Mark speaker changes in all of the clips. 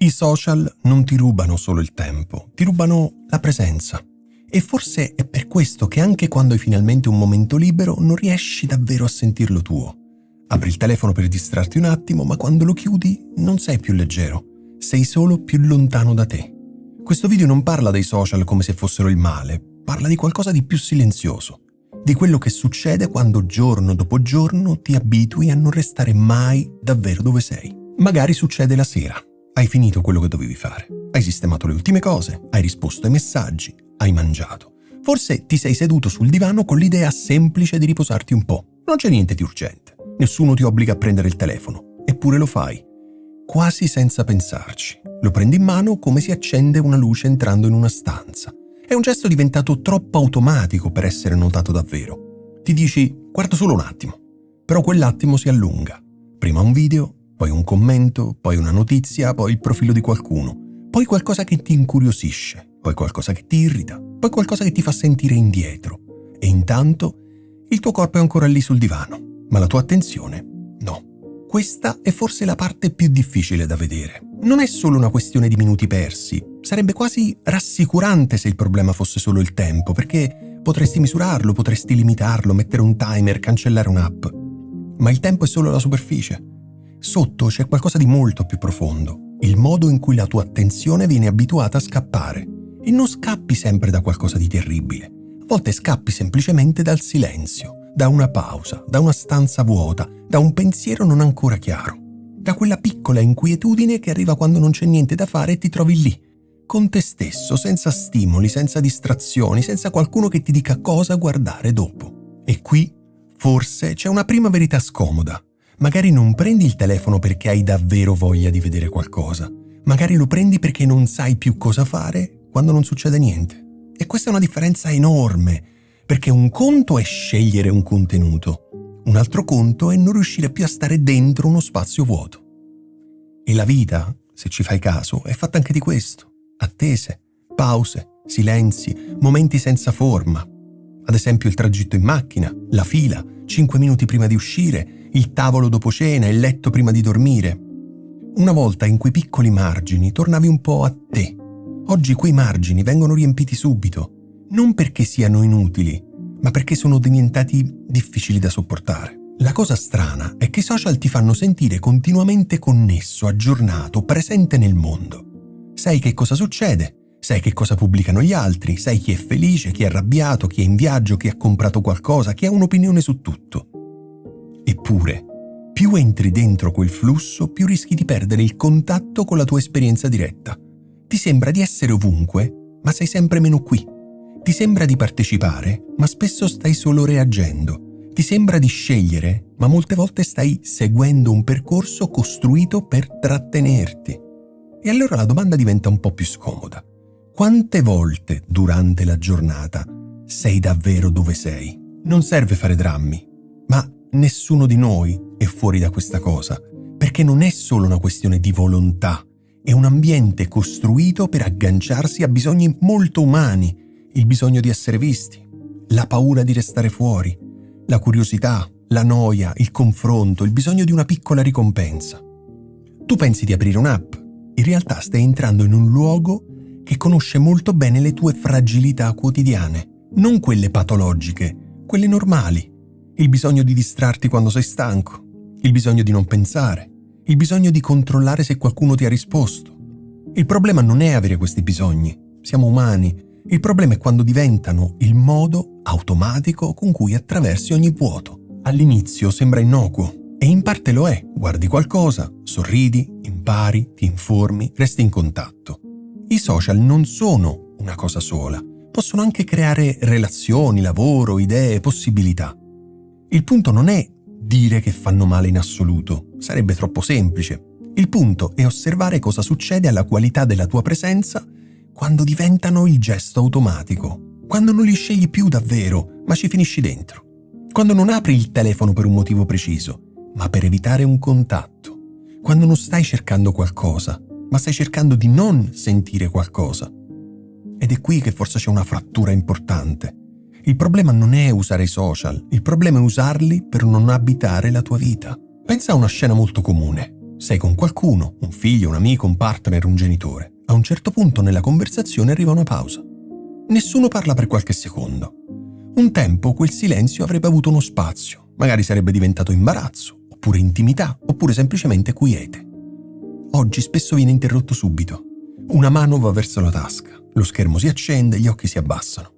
Speaker 1: I social non ti rubano solo il tempo, ti rubano la presenza. E forse è per questo che anche quando hai finalmente un momento libero non riesci davvero a sentirlo tuo. Apri il telefono per distrarti un attimo, ma quando lo chiudi non sei più leggero, sei solo più lontano da te. Questo video non parla dei social come se fossero il male, parla di qualcosa di più silenzioso, di quello che succede quando giorno dopo giorno ti abitui a non restare mai davvero dove sei. Magari succede la sera, hai finito quello che dovevi fare, hai sistemato le ultime cose, hai risposto ai messaggi, hai mangiato. Forse ti sei seduto sul divano con l'idea semplice di riposarti un po'. Non c'è niente di urgente, nessuno ti obbliga a prendere il telefono, eppure lo fai. Quasi senza pensarci. Lo prendi in mano come si accende una luce entrando in una stanza. È un gesto diventato troppo automatico per essere notato davvero. Ti dici, guardo solo un attimo. Però quell'attimo si allunga. Prima un video, poi un commento, poi una notizia, poi il profilo di qualcuno. Poi qualcosa che ti incuriosisce, poi qualcosa che ti irrita, poi qualcosa che ti fa sentire indietro. E intanto il tuo corpo è ancora lì sul divano, ma la tua attenzione no. Questa è forse la parte più difficile da vedere. Non è solo una questione di minuti persi. Sarebbe quasi rassicurante se il problema fosse solo il tempo, perché potresti misurarlo, potresti limitarlo, mettere un timer, cancellare un'app. Ma il tempo è solo la superficie. Sotto c'è qualcosa di molto più profondo, il modo in cui la tua attenzione viene abituata a scappare. E non scappi sempre da qualcosa di terribile. A volte scappi semplicemente dal silenzio, da una pausa, da una stanza vuota, da un pensiero non ancora chiaro, da quella piccola inquietudine che arriva quando non c'è niente da fare e ti trovi lì, con te stesso, senza stimoli, senza distrazioni, senza qualcuno che ti dica cosa guardare dopo. E qui, forse, c'è una prima verità scomoda. Magari non prendi il telefono perché hai davvero voglia di vedere qualcosa. Magari lo prendi perché non sai più cosa fare quando non succede niente. E questa è una differenza enorme, perché un conto è scegliere un contenuto, un altro conto è non riuscire più a stare dentro uno spazio vuoto. E la vita, se ci fai caso, è fatta anche di questo. Attese, pause, silenzi, momenti senza forma. Ad esempio il tragitto in macchina, la fila, 5 minuti prima di uscire, il tavolo dopo cena, il letto prima di dormire. Una volta in quei piccoli margini tornavi un po' a te. Oggi quei margini vengono riempiti subito. Non perché siano inutili, ma perché sono diventati difficili da sopportare. La cosa strana è che i social ti fanno sentire continuamente connesso, aggiornato, presente nel mondo. Sai che cosa succede, sai che cosa pubblicano gli altri, sai chi è felice, chi è arrabbiato, chi è in viaggio, chi ha comprato qualcosa, chi ha un'opinione su tutto. Eppure, più entri dentro quel flusso, più rischi di perdere il contatto con la tua esperienza diretta. Ti sembra di essere ovunque, ma sei sempre meno qui. Ti sembra di partecipare, ma spesso stai solo reagendo. Ti sembra di scegliere, ma molte volte stai seguendo un percorso costruito per trattenerti. E allora la domanda diventa un po' più scomoda. Quante volte durante la giornata sei davvero dove sei? Non serve fare drammi, ma nessuno di noi è fuori da questa cosa, perché non è solo una questione di volontà, è un ambiente costruito per agganciarsi a bisogni molto umani. Il bisogno di essere visti, la paura di restare fuori, la curiosità, la noia, il confronto, il bisogno di una piccola ricompensa. Tu pensi di aprire un'app, in realtà stai entrando in un luogo che conosce molto bene le tue fragilità quotidiane, non quelle patologiche, quelle normali. Il bisogno di distrarti quando sei stanco, il bisogno di non pensare, il bisogno di controllare se qualcuno ti ha risposto. Il problema non è avere questi bisogni, siamo umani. Il problema è quando diventano il modo automatico con cui attraversi ogni vuoto. All'inizio sembra innocuo, e in parte lo è. Guardi qualcosa, sorridi, impari, ti informi, resti in contatto. I social non sono una cosa sola. Possono anche creare relazioni, lavoro, idee, possibilità. Il punto non è dire che fanno male in assoluto. Sarebbe troppo semplice. Il punto è osservare cosa succede alla qualità della tua presenza quando diventano il gesto automatico, quando non li scegli più davvero, ma ci finisci dentro. Quando non apri il telefono per un motivo preciso, ma per evitare un contatto. Quando non stai cercando qualcosa, ma stai cercando di non sentire qualcosa. Ed è qui che forse c'è una frattura importante. Il problema non è usare i social, il problema è usarli per non abitare la tua vita. Pensa a una scena molto comune. Sei con qualcuno, un figlio, un amico, un partner, un genitore. A un certo punto nella conversazione arriva una pausa. Nessuno parla per qualche secondo. Un tempo quel silenzio avrebbe avuto uno spazio, magari sarebbe diventato imbarazzo, oppure intimità, oppure semplicemente quiete. Oggi spesso viene interrotto subito. Una mano va verso la tasca, lo schermo si accende, gli occhi si abbassano.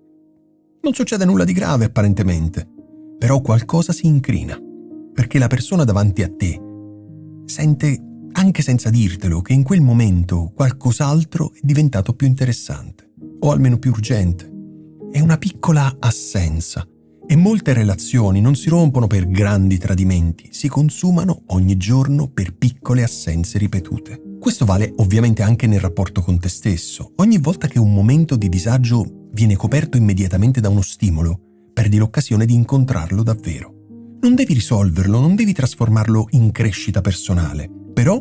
Speaker 1: Non succede nulla di grave apparentemente, però qualcosa si incrina, perché la persona davanti a te sente, anche senza dirtelo, che in quel momento qualcos'altro è diventato più interessante, o almeno più urgente. È una piccola assenza, e molte relazioni non si rompono per grandi tradimenti, si consumano ogni giorno per piccole assenze ripetute. Questo vale ovviamente anche nel rapporto con te stesso. Ogni volta che un momento di disagio viene coperto immediatamente da uno stimolo, perdi l'occasione di incontrarlo davvero. Non devi risolverlo, non devi trasformarlo in crescita personale, però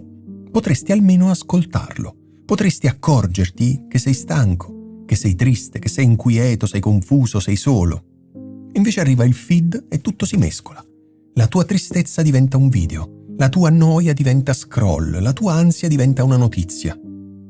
Speaker 1: potresti almeno ascoltarlo. Potresti accorgerti che sei stanco, che sei triste, che sei inquieto, sei confuso, sei solo. Invece arriva il feed e tutto si mescola. La tua tristezza diventa un video, la tua noia diventa scroll, la tua ansia diventa una notizia.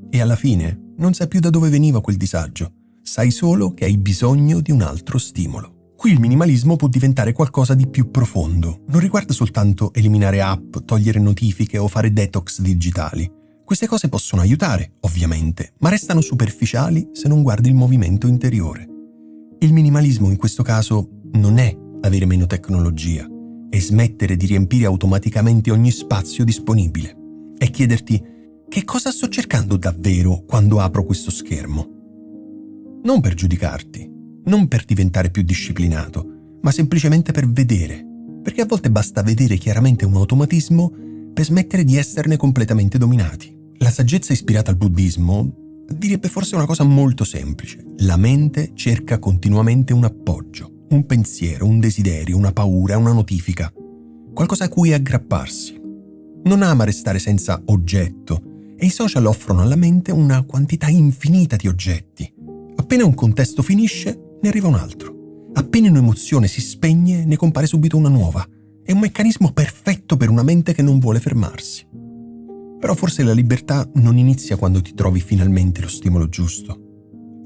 Speaker 1: E alla fine non sai più da dove veniva quel disagio, sai solo che hai bisogno di un altro stimolo. Qui il minimalismo può diventare qualcosa di più profondo. Non riguarda soltanto eliminare app, togliere notifiche o fare detox digitali. Queste cose possono aiutare, ovviamente, ma restano superficiali se non guardi il movimento interiore. Il minimalismo in questo caso non è avere meno tecnologia, è smettere di riempire automaticamente ogni spazio disponibile. È chiederti che cosa sto cercando davvero quando apro questo schermo. Non per giudicarti, non per diventare più disciplinato, ma semplicemente per vedere, perché a volte basta vedere chiaramente un automatismo per smettere di esserne completamente dominati. La saggezza ispirata al buddismo direbbe forse una cosa molto semplice. La mente cerca continuamente un appoggio, un pensiero, un desiderio, una paura, una notifica, qualcosa a cui aggrapparsi. Non ama restare senza oggetto e i social offrono alla mente una quantità infinita di oggetti. Appena un contesto finisce, ne arriva un altro. Appena un'emozione si spegne, ne compare subito una nuova. È un meccanismo perfetto per una mente che non vuole fermarsi. Però forse la libertà non inizia quando ti trovi finalmente lo stimolo giusto.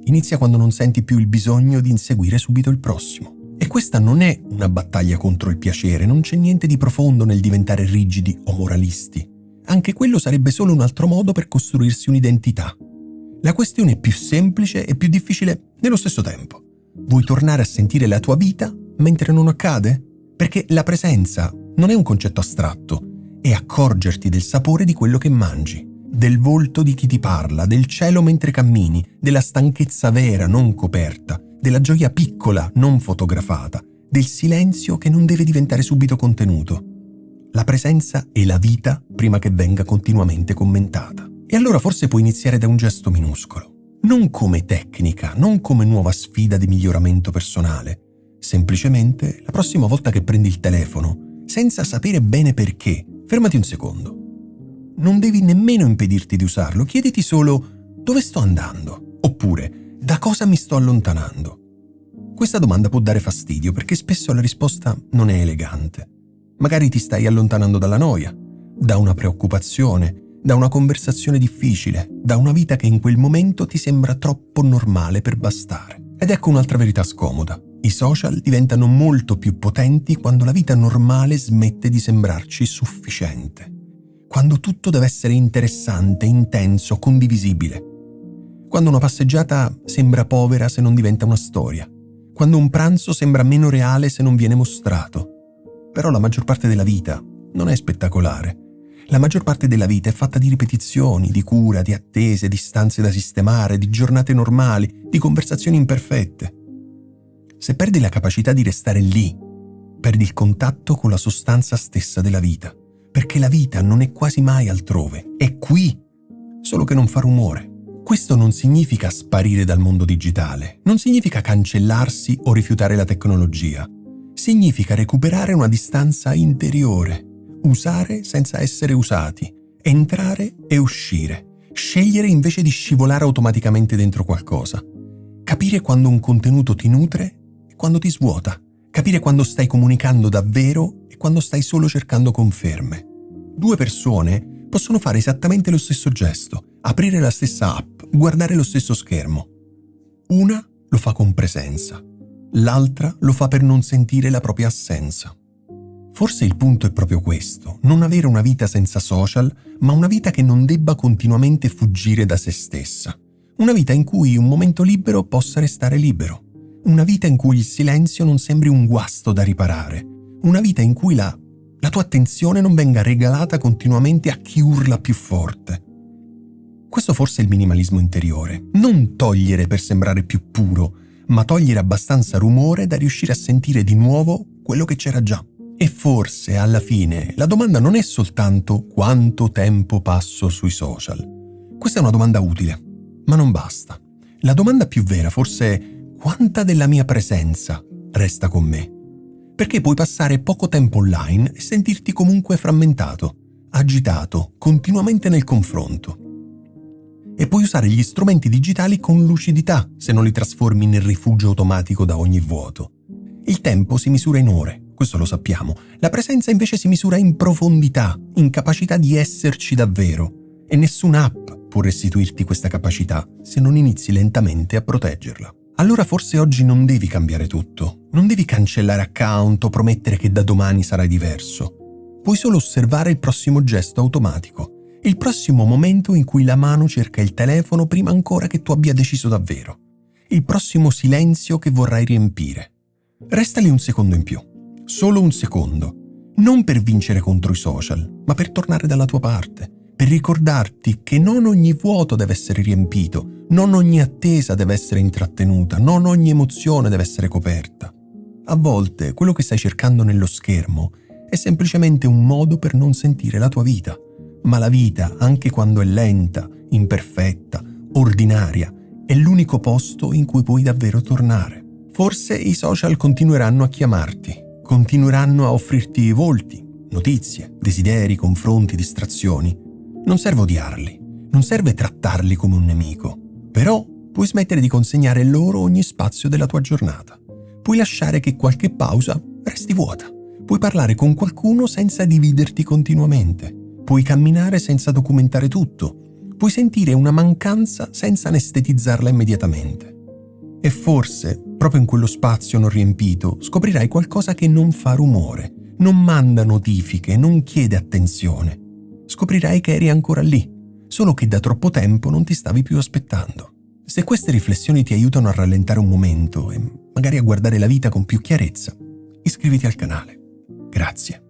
Speaker 1: Inizia quando non senti più il bisogno di inseguire subito il prossimo. E questa non è una battaglia contro il piacere, non c'è niente di profondo nel diventare rigidi o moralisti. Anche quello sarebbe solo un altro modo per costruirsi un'identità. La questione è più semplice e più difficile nello stesso tempo. Vuoi tornare a sentire la tua vita mentre non accade? Perché la presenza non è un concetto astratto, è accorgerti del sapore di quello che mangi, del volto di chi ti parla, del cielo mentre cammini, della stanchezza vera non coperta, della gioia piccola non fotografata, del silenzio che non deve diventare subito contenuto. La presenza è la vita prima che venga continuamente commentata. E allora forse puoi iniziare da un gesto minuscolo, non come tecnica, non come nuova sfida di miglioramento personale. Semplicemente, la prossima volta che prendi il telefono, senza sapere bene perché, fermati un secondo. Non devi nemmeno impedirti di usarlo, chiediti solo dove sto andando, oppure da cosa mi sto allontanando. Questa domanda può dare fastidio perché spesso la risposta non è elegante. Magari ti stai allontanando dalla noia, da una preoccupazione, da una conversazione difficile, da una vita che in quel momento ti sembra troppo normale per bastare. Ed ecco un'altra verità scomoda. I social diventano molto più potenti quando la vita normale smette di sembrarci sufficiente. Quando tutto deve essere interessante, intenso, condivisibile. Quando una passeggiata sembra povera se non diventa una storia. Quando un pranzo sembra meno reale se non viene mostrato. Però la maggior parte della vita non è spettacolare. La maggior parte della vita è fatta di ripetizioni, di cura, di attese, di stanze da sistemare, di giornate normali, di conversazioni imperfette. Se perdi la capacità di restare lì, perdi il contatto con la sostanza stessa della vita, perché la vita non è quasi mai altrove, è qui, solo che non fa rumore. Questo non significa sparire dal mondo digitale, non significa cancellarsi o rifiutare la tecnologia, significa recuperare una distanza interiore. Usare senza essere usati, entrare e uscire, scegliere invece di scivolare automaticamente dentro qualcosa, capire quando un contenuto ti nutre e quando ti svuota, capire quando stai comunicando davvero e quando stai solo cercando conferme. Due persone Possono fare esattamente lo stesso gesto, aprire la stessa app, guardare lo stesso schermo. Una lo fa con presenza, l'altra lo fa per non sentire la propria assenza. Forse il punto è proprio questo, non avere una vita senza social, ma una vita che non debba continuamente fuggire da se stessa. Una vita in cui un momento libero possa restare libero. Una vita in cui il silenzio non sembri un guasto da riparare. Una vita in cui la tua attenzione non venga regalata continuamente a chi urla più forte. Questo forse è il minimalismo interiore. Non togliere per sembrare più puro, ma togliere abbastanza rumore da riuscire a sentire di nuovo quello che c'era già. E forse, alla fine, la domanda non è soltanto quanto tempo passo sui social. Questa è una domanda utile, ma non basta. La domanda più vera forse è quanta della mia presenza resta con me? Perché puoi passare poco tempo online e sentirti comunque frammentato, agitato, continuamente nel confronto. E puoi usare gli strumenti digitali con lucidità se non li trasformi nel rifugio automatico da ogni vuoto. Il tempo si misura in ore, questo lo sappiamo. La presenza invece si misura in profondità, in capacità di esserci davvero. E nessuna app può restituirti questa capacità se non inizi lentamente a proteggerla. Allora forse oggi non devi cambiare tutto, non devi cancellare account o promettere che da domani sarai diverso. Puoi solo osservare il prossimo gesto automatico, il prossimo momento in cui la mano cerca il telefono prima ancora che tu abbia deciso davvero, il prossimo silenzio che vorrai riempire. Resta lì un secondo in più, solo un secondo, non per vincere contro i social, ma per tornare dalla tua parte, per ricordarti che non ogni vuoto deve essere riempito, non ogni attesa deve essere intrattenuta, non ogni emozione deve essere coperta. A volte quello che stai cercando nello schermo è semplicemente un modo per non sentire la tua vita, ma la vita, anche quando è lenta, imperfetta, ordinaria, è l'unico posto in cui puoi davvero tornare. Forse i social continueranno a chiamarti, continueranno a offrirti volti, notizie, desideri, confronti, distrazioni. Non serve odiarli, non serve trattarli come un nemico, però puoi smettere di consegnare loro ogni spazio della tua giornata. Puoi lasciare che qualche pausa resti vuota. Puoi parlare con qualcuno senza dividerti continuamente. Puoi camminare senza documentare tutto. Puoi sentire una mancanza senza anestetizzarla immediatamente. E forse, proprio in quello spazio non riempito, scoprirai qualcosa che non fa rumore, non manda notifiche, non chiede attenzione. Scoprirai che eri ancora lì, solo che da troppo tempo non ti stavi più aspettando. Se queste riflessioni ti aiutano a rallentare un momento e magari a guardare la vita con più chiarezza, iscriviti al canale. Grazie.